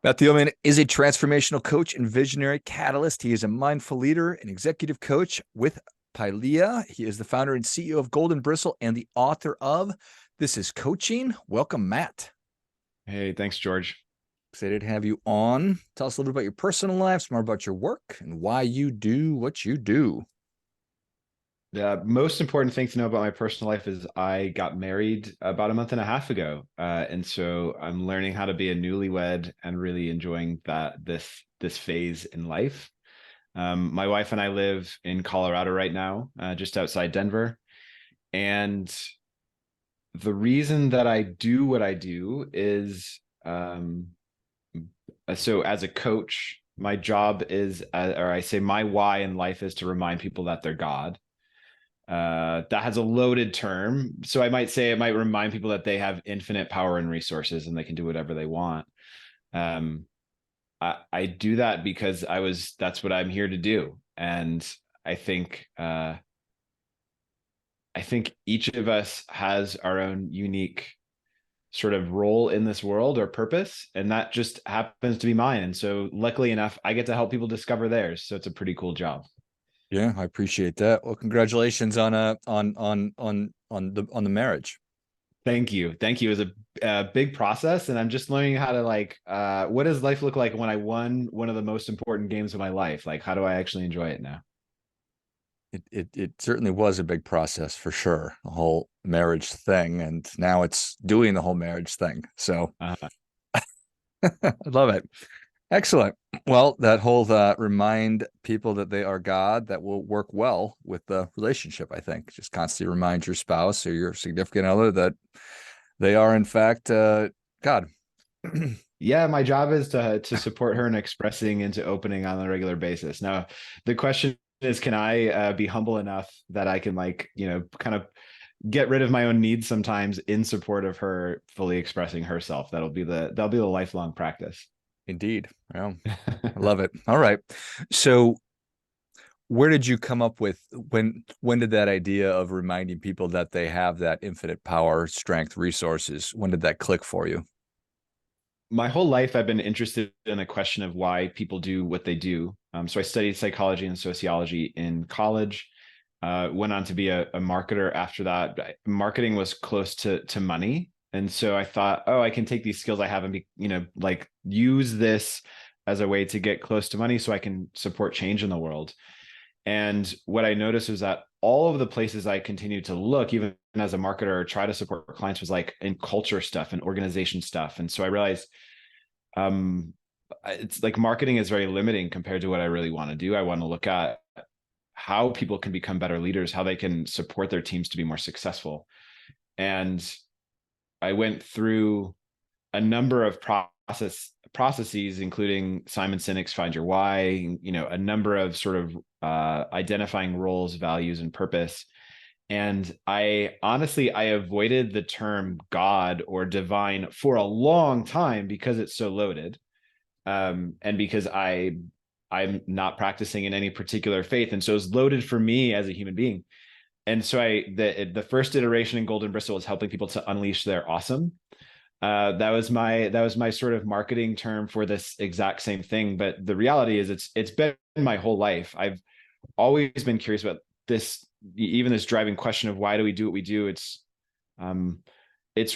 Matt Thieleman is a transformational coach and visionary catalyst. He is a mindful leader and executive coach with Pilea. He is the founder and CEO of Golden Bristle and the author of This is Coaching. Welcome, Matt. Hey, thanks, George. Excited to have you on. Tell us a little bit about your personal life, some more about your work, and why you do what you do. The most important thing to know about my personal life is I got married about a month and a half ago, and so I'm learning how to be a newlywed and really enjoying this phase in life. My wife and I live in Colorado right now, just outside Denver, and the reason that I do what I do is so as a coach, my job is, or I say my why in life is to remind people that they're God. That has a loaded term. So I might say it might remind people that they have infinite power and resources and they can do whatever they want. Um, I do that because that's what I'm here to do. And I think, uh, I think each of us has our own unique sort of role in this world or purpose, and that just happens to be mine. And so luckily enough, I get to help people discover theirs. So it's a pretty cool job. Yeah, I appreciate that. Well, congratulations on the marriage. Thank you. Thank you. It was a big process, and I'm just learning how to what does life look like when I won one of the most important games of my life? Like, how do I actually enjoy it now? It certainly was a big process for sure, the whole marriage thing, and now it's doing the whole marriage thing. So Uh, I love it. Excellent. Well, that whole remind people that they are God, that will work well with the relationship, I think. Just constantly remind your spouse or your significant other that they are, in fact, God. yeah, my job is to support her in expressing and to opening on a regular basis. Now, the question is, can I be humble enough that I can kind of get rid of my own needs sometimes in support of her fully expressing herself? That'll be the lifelong practice. Indeed. Well, I love it. All right. So where did you come up with when did that idea of reminding people that they have that infinite power, strength, resources, when did that click for you? My whole life I've been interested in the question of why people do what they do. So I studied psychology and sociology in college. Went on to be a marketer after that. Marketing was close to money, and so I thought, oh, I can take these skills I have and like use this as a way to get close to money, so I can support change in the world. And what I noticed was that all of the places I continued to look, even as a marketer, or try to support clients, was like in culture stuff and organization stuff. And so I realized um, it's like marketing is very limiting compared to what I really want to do. I want to look at how people can become better leaders, how they can support their teams to be more successful. And I went through a number of processes, including Simon Sinek's Find Your Why, a number of sort of identifying roles, values, and purpose. And I avoided the term God or divine for a long time because it's so loaded. And because I'm not practicing in any particular faith. And so it's loaded for me as a human being. And so the first iteration in Golden Bristle was helping people to unleash their awesome. That was my sort of marketing term for this exact same thing. But the reality is it's been my whole life. I've always been curious about this, even this driving question of why do we do what we do? It's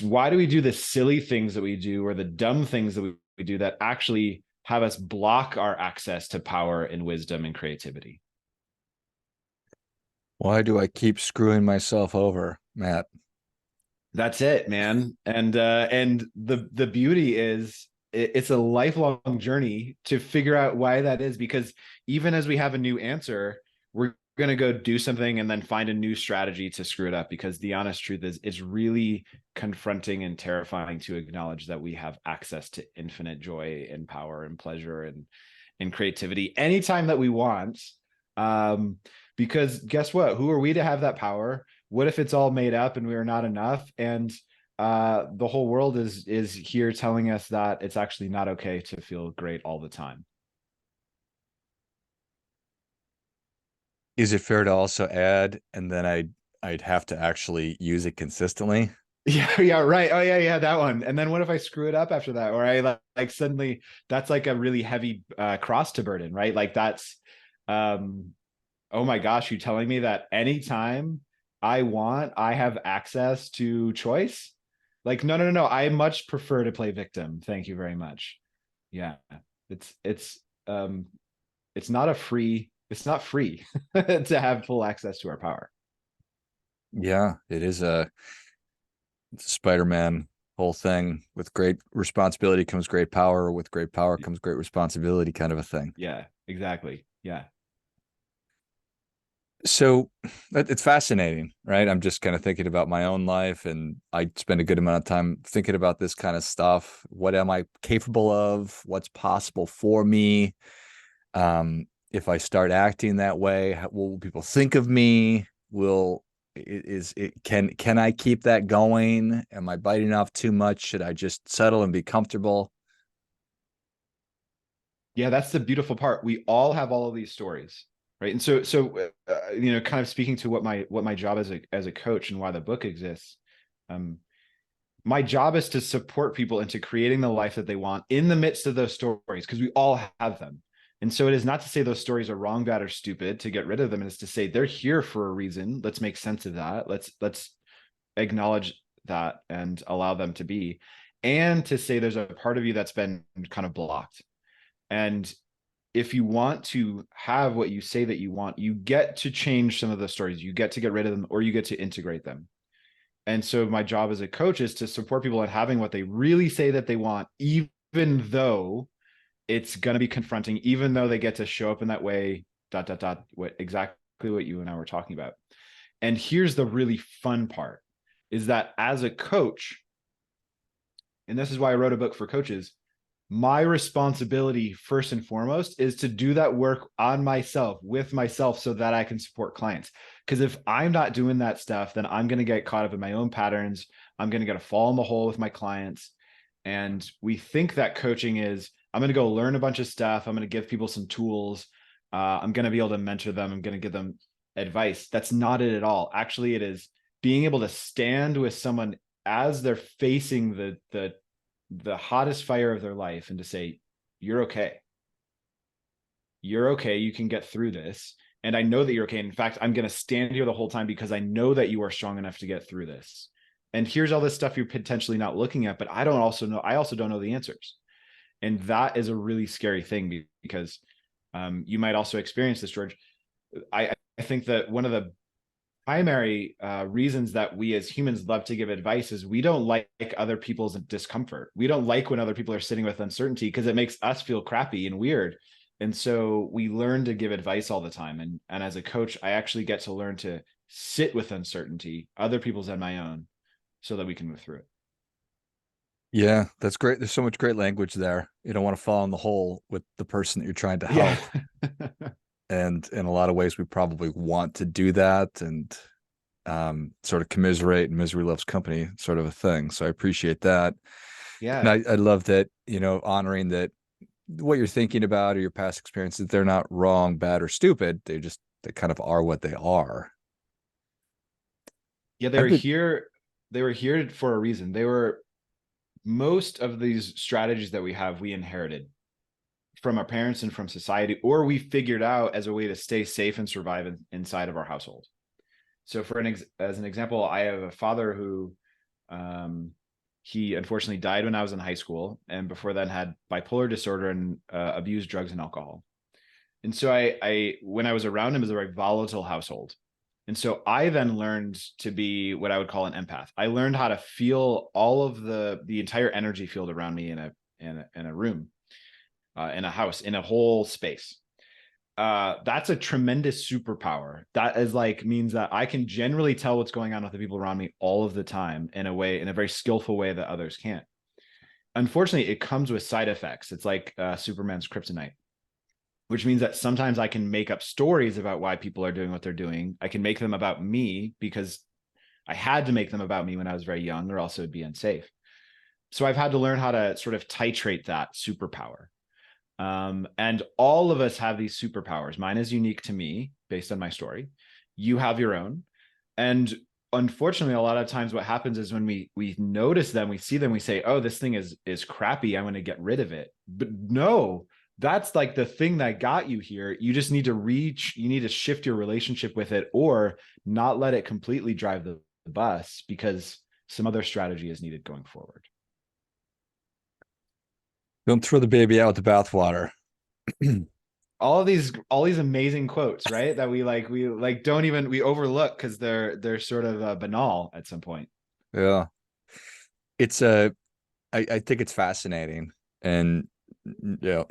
why do we do the silly things that we do or the dumb things that we do that actually have us block our access to power and wisdom and creativity? Why do I keep screwing myself over, Matt? That's it, man. And the beauty is it's a lifelong journey to figure out why that is, because even as we have a new answer, we're going to go do something and then find a new strategy to screw it up, because the honest truth is it's really confronting and terrifying to acknowledge that we have access to infinite joy and power and pleasure and creativity anytime that we want. Um, because guess what? Who are we to have that power? What if it's all made up and we are not enough? And the whole world is here telling us that it's actually not okay to feel great all the time. Is it fair to also add, and then I'd have to actually use it consistently? Yeah, yeah, right. Oh, yeah, yeah, that one. And then what if I screw it up after that? Or I like suddenly that's like a really heavy cross to burden, right? Like that's um oh my gosh, you telling me that anytime I want, I have access to choice? Like, no, no, no, no. I much prefer to play victim. Thank you very much. Yeah. It's um it's not a free, it's not free to have full access to our power. Yeah, it is it's a Spider-Man whole thing. With great responsibility comes great power. With great power comes great responsibility, kind of a thing. Yeah, exactly. Yeah. So it's fascinating, right? I'm just kind of thinking about my own life, and I spend a good amount of time thinking about this kind of stuff. What am I capable of? What's possible for me? If I start acting that way, what will people think of me? Will is it can I keep that going? Am I biting off too much? Should I just settle and be comfortable? Yeah, that's the beautiful part. We all have all of these stories, right? And you know, kind of speaking to what my job as a coach and why the book exists. Um, my job is to support people into creating the life that they want in the midst of those stories, because we all have them. And so it is not to say those stories are wrong, bad, or stupid to get rid of them. It's to say they're here for a reason. Let's make sense of that. Let's acknowledge that and allow them to be, and to say there's a part of you that's been kind of blocked. And if you want to have what you say that you want, you get to change some of the stories. You get to get rid of them, or you get to integrate them. And so my job as a coach is to support people in having what they really say that they want, even though it's going to be confronting, even though they get to show up in that way, dot, dot, dot, what exactly what you and I were talking about. And here's the really fun part is that as a coach, and this is why I wrote a book for coaches, my responsibility first and foremost is to do that work on myself with myself so that I can support clients. Because if I'm not doing that stuff, then I'm going to get caught up in my own patterns. I'm going to get a fall in the hole with my clients. And we think that coaching is, I'm going to go learn a bunch of stuff. I'm going to give people some tools. I'm going to be able to mentor them. I'm going to give them advice. That's not it at all. Actually, it is being able to stand with someone as they're facing the hottest fire of their life and to say, you're okay. You're okay. You can get through this. And I know that you're okay. In fact, I'm going to stand here the whole time because I know that you are strong enough to get through this. And here's all this stuff you're potentially not looking at, but I also don't know the answers. And that is a really scary thing because you might also experience this, George. I think that one of the primary reasons that we as humans love to give advice is we don't like other people's discomfort. We don't like when other people are sitting with uncertainty because it makes us feel crappy and weird. And so we learn to give advice all the time. And as a coach, I actually get to learn to sit with uncertainty, other people's and my own, so that we can move through it. Yeah, that's great. There's so much great language there. You don't want to fall in the hole with the person that you're trying to Yeah. help. And in a lot of ways, we probably want to do that and sort of commiserate and misery loves company sort of a thing. So I appreciate that. And Yeah. I love that, honoring that what you're thinking about or your past experiences, they're not wrong, bad, or stupid. They kind of are what they are. Yeah. I've been, They were here for a reason. They were most of these strategies that we have, we inherited from our parents and from society, or we figured out as a way to stay safe and survive inside of our household. So as an example, I have a father who he unfortunately died when I was in high school, and before then had bipolar disorder and abused drugs and alcohol. And so I when I was around him, it was a very volatile household. And so I then learned to be what I would call an empath. I learned how to feel all of the entire energy field around me in a room, in a house, in a whole space. That's a tremendous superpower. That is like means that I can generally tell what's going on with the people around me all of the time in a very skillful way that others can't. Unfortunately, it comes with side effects. It's like Superman's kryptonite, which means that sometimes I can make up stories about why people are doing what they're doing. I can make them about me because I had to make them about me when I was very young, or else it would be unsafe. So I've had to learn how to sort of titrate that superpower. And all of us have these superpowers. Mine is unique to me based on my story. You have your own. And unfortunately, a lot of times what happens is when we notice them, we see them, we say, oh, this thing is crappy, I'm going to get rid of it. But no, that's like the thing that got you here. You just need to you need to shift your relationship with it, or not let it completely drive the bus, because some other strategy is needed going forward. Don't throw the baby out with the bathwater. All these amazing quotes, right? That we like don't even we overlook because they're sort of banal at some point. Yeah. It's a I think it's fascinating. And yeah,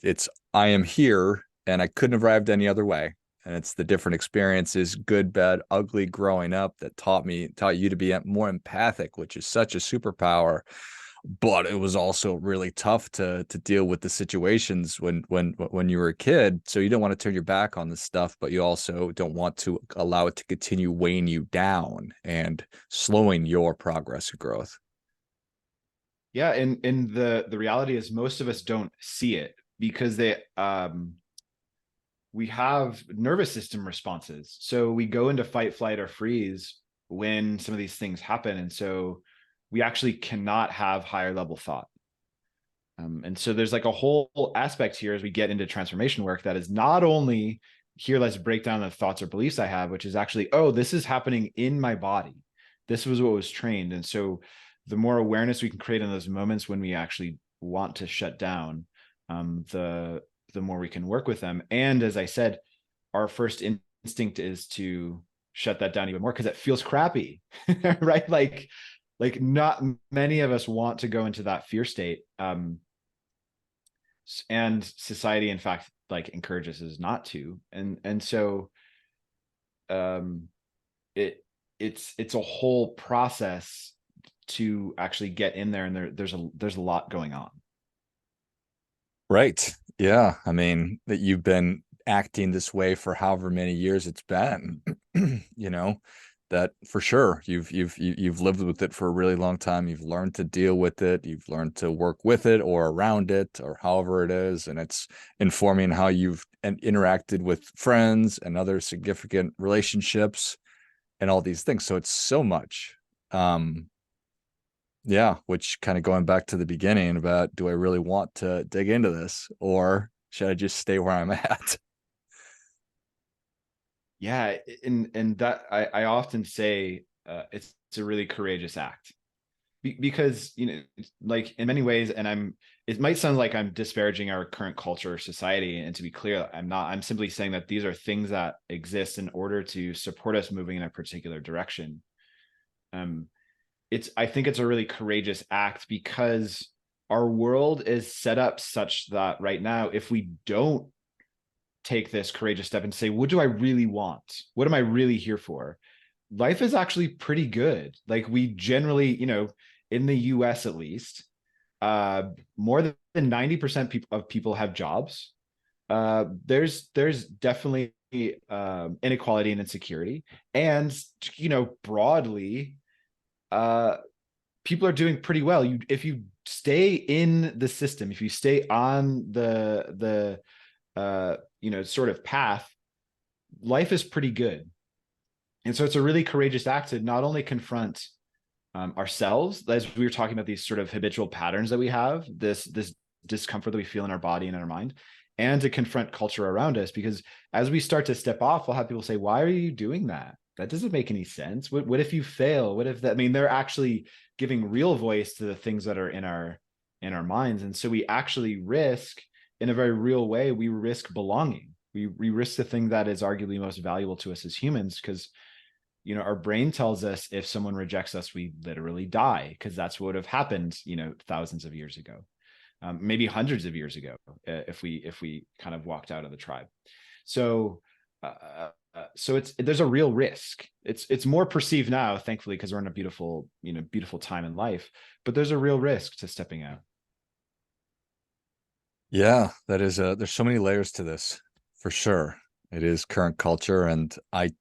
it's I am here and I couldn't have arrived any other way. And it's the different experiences, good, bad, ugly, growing up that taught you to be more empathic, which is such a superpower. But it was also really tough to deal with the situations when you were a kid. So you don't want to turn your back on this stuff, but you also don't want to allow it to continue weighing you down and slowing your progress and growth. Yeah, and the reality is most of us don't see it because we have nervous system responses. So we go into fight, flight, or freeze when some of these things happen. And so we actually cannot have higher level thought. And so there's like a whole aspect here as we get into transformation work that is not only here, let's break down the thoughts or beliefs I have, which is actually, oh, this is happening in my body. This was what was trained. And so the more awareness we can create in those moments when we actually want to shut down, the more we can work with them. And as I said, our first instinct is to shut that down even more because it feels crappy, right? Like not many of us want to go into that fear state. And society, in fact, like encourages us not to. And so it it's a whole process to actually get in there, and there's a lot going on. Right. Yeah. I mean, that you've been acting this way for however many years it's been, you know, that for sure you've lived with it for a really long time. You've learned to deal with it. You've learned to work with it or around it or however it is. And it's informing how you've interacted with friends and other significant relationships and all these things. So it's so much. Yeah, which kind of going back to the beginning about, do I really want to dig into this or should I just stay where I'm at? Yeah, and that I often say it's a really courageous act because like in many ways, and it might sound like I'm disparaging our current culture or society, and to be clear, I'm not. I'm simply saying that these are things that exist in order to support us moving in a particular direction. Um, I think it's a really courageous act because our world is set up such that right now, if we don't take this courageous step and say, what do I really want? What am I really here for? Life is actually pretty good. Like we generally, in the US at least, more than 90% of people have jobs. There's definitely inequality and insecurity. And, broadly, people are doing pretty well. If you stay in the system, if you stay on the sort of path, life is pretty good. And so it's a really courageous act to not only confront ourselves, as we were talking about these sort of habitual patterns that we have, this discomfort that we feel in our body and in our mind, and to confront culture around us. Because as we start to step off, we'll have people say, why are you doing that? That doesn't make any sense. What if you fail? What if that, I mean, they're actually giving real voice to the things that are in our minds. And so we actually risk, in a very real way, we risk belonging. We risk the thing that is arguably most valuable to us as humans, because our brain tells us if someone rejects us, we literally die, because that's what would have happened, thousands of years ago, maybe hundreds of years ago, if we kind of walked out of the tribe. So there's a real risk. It's more perceived now, thankfully, because we're in a beautiful time in life, but there's a real risk to stepping out. Yeah, that is there's so many layers to this for sure. It is current culture. And I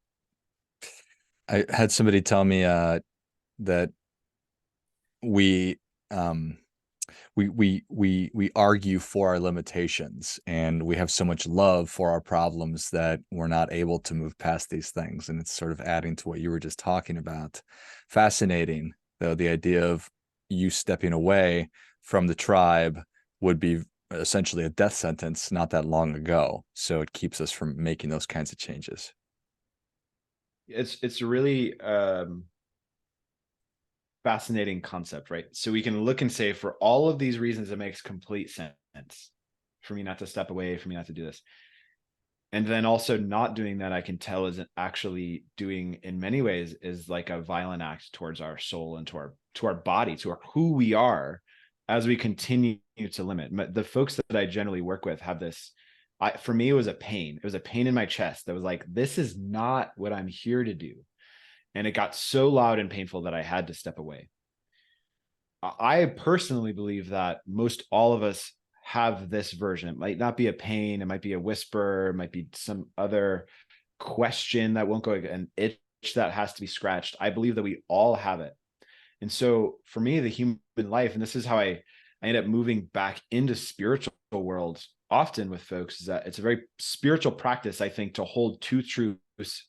had somebody tell me that we um we argue for our limitations, and we have so much love for our problems that we're not able to move past these things. And it's sort of adding to what you were just talking about. Fascinating, though, the idea of you stepping away from the tribe would be essentially a death sentence not that long ago. So it keeps us from making those kinds of changes. It's really fascinating concept, right? So we can look and say, for all of these reasons, it makes complete sense for me not to step away, for me not to do this. And then also not doing that, I can tell, isn't actually doing, in many ways, is like a violent act towards our soul and to our body, to our who we are, as we continue to limit. The folks that I generally work with have this. For me, it was a pain. It was a pain in my chest that was like, this is not what I'm here to do. And it got so loud and painful that I had to step away. I personally believe that most all of us have this version. It might not be a pain, it might be a whisper, it might be some other question that won't go, an itch that has to be scratched. I believe that we all have it. And so for me, the human life, and this is how I end up moving back into spiritual worlds often with folks, is that it's a very spiritual practice, I think, to hold two truths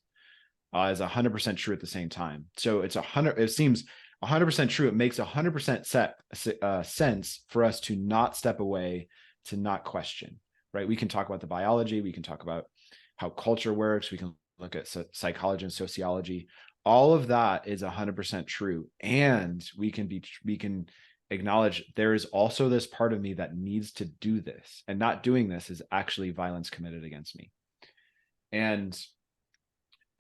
as 100% true at the same time. So it seems 100% true. It makes 100% sense for us to not step away, to not question, right? We can talk about the biology. We can talk about how culture works. We can look at psychology and sociology. All of that is 100% true. And we can acknowledge there is also this part of me that needs to do this, and not doing this is actually violence committed against me. And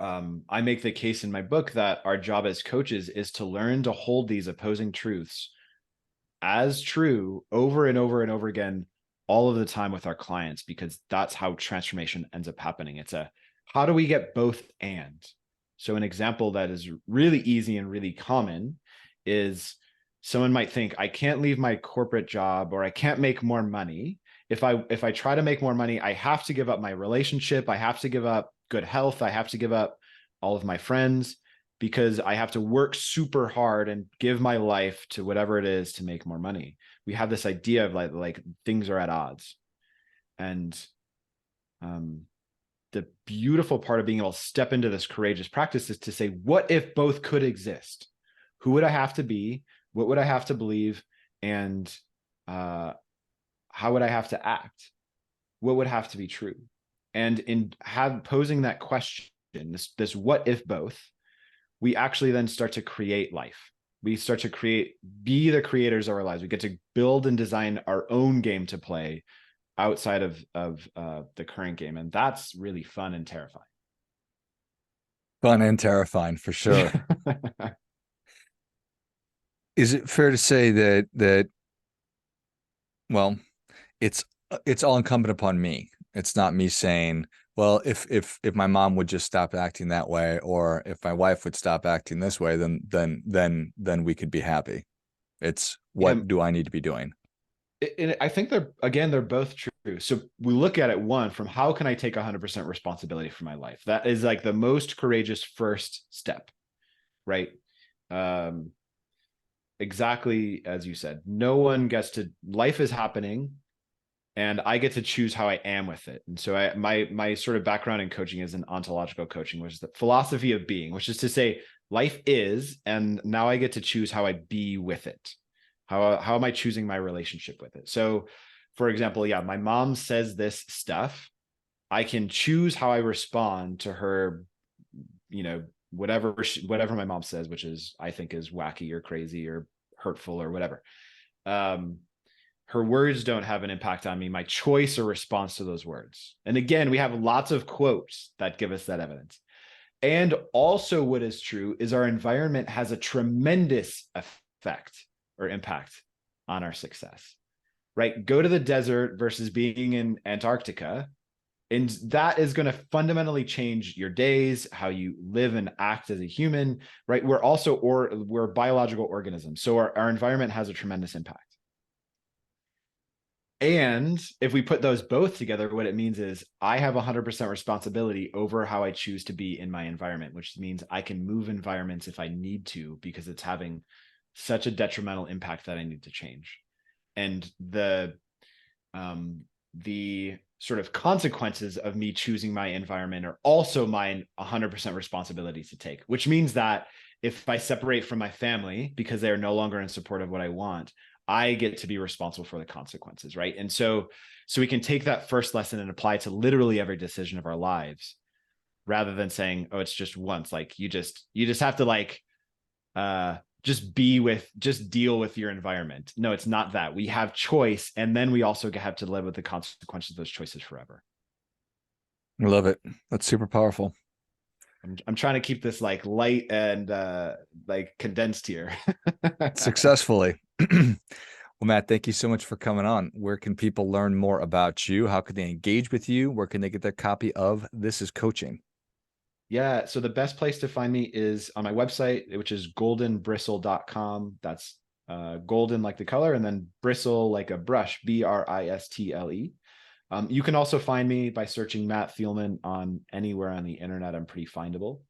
I make the case in my book that our job as coaches is to learn to hold these opposing truths as true over and over and over again, all of the time with our clients, because that's how transformation ends up happening. It's how do we get both and? So an example that is really easy and really common is someone might think, I can't leave my corporate job, or I can't make more money. If I try to make more money, I have to give up my relationship. I have to give up good health. I have to give up all of my friends, because I have to work super hard and give my life to whatever it is to make more money. We have this idea of like things are at odds. And the beautiful part of being able to step into this courageous practice is to say, what if both could exist? Who would I have to be? What would I have to believe? And how would I have to act? What would have to be true? And in posing that question, this what if both, we actually then start to create life. We start to be the creators of our lives. We get to build and design our own game to play outside of the current game. And that's really fun and terrifying. Fun and terrifying, for sure. Is it fair to say that well, it's all incumbent upon me. It's not me saying, well, if my mom would just stop acting that way, or if my wife would stop acting this way, then we could be happy. It's Yeah, what do I need to be doing? I think they're both true. So we look at it, one, from how can I take 100% responsibility for my life? That is like the most courageous first step, right? Exactly as you said, no one gets to, life is happening, and I get to choose how I am with it. And so my sort of background in coaching is in ontological coaching, which is the philosophy of being, which is to say life is, and now I get to choose how I be with it. How am I choosing my relationship with it? So for example, yeah, my mom says this stuff. I can choose how I respond to her, whatever my mom says, which is, I think, is wacky or crazy or hurtful or whatever. Her words don't have an impact on me, my choice or response to those words. And again, we have lots of quotes that give us that evidence. And also, what is true is our environment has a tremendous effect or impact on our success, right? Go to the desert versus being in Antarctica, and that is going to fundamentally change your days, how you live and act as a human, right? We're biological organisms. So our environment has a tremendous impact. And if we put those both together, what it means is I have 100% responsibility over how I choose to be in my environment, which means I can move environments if I need to, because it's having such a detrimental impact that I need to change. and the sort of consequences of me choosing my environment are also mine 100% responsibility to take, which means that if I separate from my family because they are no longer in support of what I want, I get to be responsible for the consequences, right? And so we can take that first lesson and apply it to literally every decision of our lives, rather than saying, oh, it's just once. Like you just have to like just deal with your environment. No, it's not that. We have choice, and then we also have to live with the consequences of those choices forever. I love it. That's super powerful. I'm trying to keep this like light and like condensed here. Successfully. Well, Matt, thank you so much for coming on. Where can people learn more about you? How can they engage with you? Where can they get their copy of This Is Coaching? Yeah, so the best place to find me is on my website, which is goldenbristle.com. That's golden like the color, and then bristle like a brush, Bristle. You can also find me by searching Matt Thieleman on anywhere on the internet. I'm pretty findable.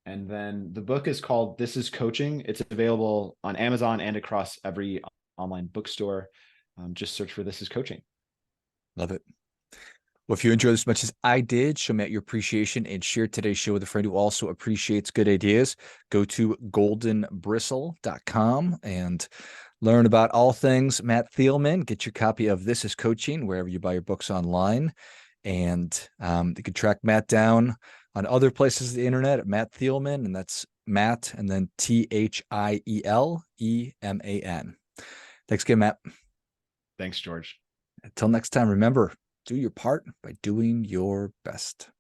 And then the book is called This Is Coaching. It's available on Amazon and across every online bookstore. Just search for This Is Coaching. Love it. Well, if you enjoyed as much as I did, show Matt your appreciation and share today's show with a friend who also appreciates good ideas. Go to goldenbristle.com and learn about all things Matt Thieleman. Get your copy of This Is Coaching wherever you buy your books online. And you can track Matt down on other places of the internet at Matt Thieleman, and that's Matt and then Thieleman. Thanks again, Matt. Thanks, George. Until next time, remember, do your part by doing your best.